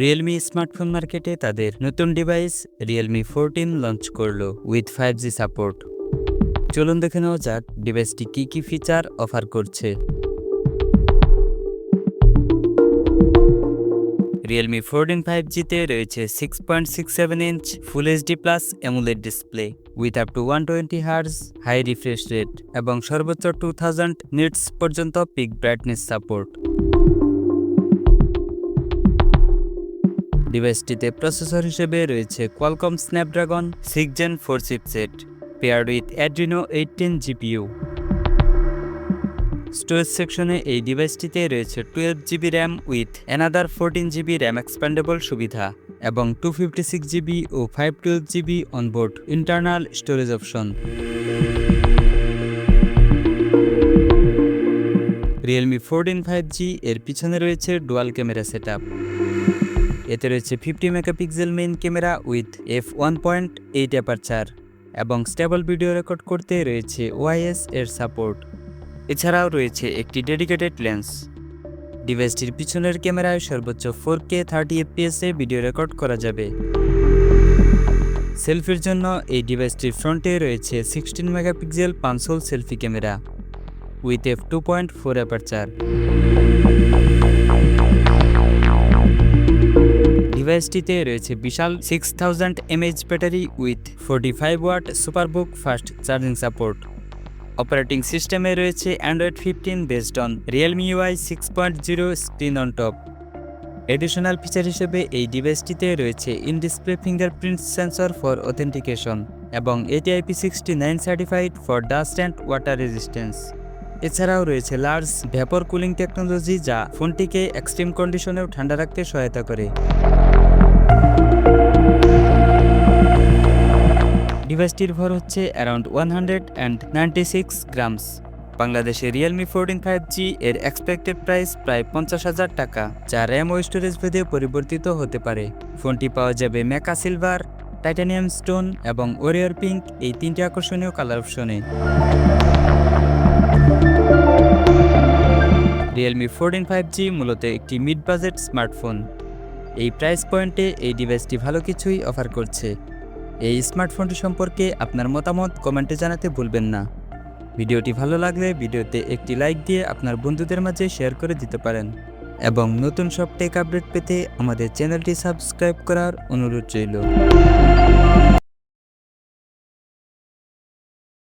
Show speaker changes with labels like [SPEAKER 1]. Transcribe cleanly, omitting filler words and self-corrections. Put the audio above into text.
[SPEAKER 1] Realme smartphone মার্কেটে তাদের নতুন ডিভাইস Realme 14 লঞ্চ করলো উইথ 5G সাপোর্ট। চলুন দেখে নেওয়া যাক ডিভাইসটি কি ফিচার অফার করছে। Realme 14 5G-তে রয়েছে 6.67 inch full HD plus AMOLED display with up to 120 hertz high refresh rate এবং সর্বোচ্চ 2000 নিটস পর্যন্ত পিক ব্রাইটনেস সাপোর্ট। ডিভাইসটিতে প্রসেসর হিসেবে রয়েছে Qualcomm Snapdragon 6 Gen 4 chipset paired with Adreno 18 GPU। Storage সেকশনে এই ডিভাইসটিতে রয়েছে 12GB RAM with another 14GB RAM expandable সুবিধা এবং 256GB ও 512GB onboard internal storage option. Realme 14 5G এর পিছনে রয়েছে ডুয়াল ক্যামেরা সেটআপ। এতে রয়েছে 50 megapixel main camera with f1.8 aperture এবং স্টেবল ভিডিও রেকর্ড করতে রয়েছে OIS এর সাপোর্ট। এছাড়াও রয়েছে একটি ডেডিকেটেড লেন্স। ডিভাইসটির পিছনের ক্যামেরায় সর্বোচ্চ 4K 30fps এ ভিডিও রেকর্ড করা যাবে। সেলফির জন্য এই ডিভাইসটির ফ্রন্টে রয়েছে 16 megapixel punch hole selfie camera with f2.4 aperture. ডিভাইসটিতে রয়েছে বিশাল 6000 mAh battery with 45 watt SuperVOOC fast charging support. Operating সিস্টেমে রয়েছে Android 15 based on Realme UI 6.0 screen on top. Additional feature হিসেবে এই ডিভাইসটিতে রয়েছে in display fingerprint sensor for authentication এবং IP69 certified for dust and water resistance. এছাড়াও রয়েছে large vapour cooling technology যা ফোনটিকে এক্সট্রিম কন্ডিশনেও ঠান্ডা রাখতে সহায়তা করে। ডিভাইসটির ভর হচ্ছে অ্যারাউন্ড 196 গ্রামস। বাংলাদেশে Realme 14 5G এর এক্সপেক্টেড প্রাইস প্রায় 50,000 টাকা, যা র্যাম ও স্টোরেজ ভেদে পরিবর্তিত হতে পারে। ফোনটি পাওয়া যাবে মেকা সিলভার, টাইটানিয়াম স্টোন এবং ওরিয়র পিঙ্ক এই তিনটি আকর্ষণীয় কালার অপশনে। Realme 14 5G মূলত একটি মিড বাজেট স্মার্টফোন। এই প্রাইস পয়েন্টে এই ডিভাইসটি ভালো কিছুই অফার করছে। এই স্মার্টফোনটি সম্পর্কে আপনার মতামত কমেন্টে জানাতে ভুলবেন না। ভিডিওটি ভালো লাগলে ভিডিওতে একটি লাইক দিয়ে আপনার বন্ধুদের মাঝে শেয়ার করে দিতে পারেন এবং নতুন সব টেক আপডেট পেতে আমাদের চ্যানেলটি সাবস্ক্রাইব করার অনুরোধ রইল।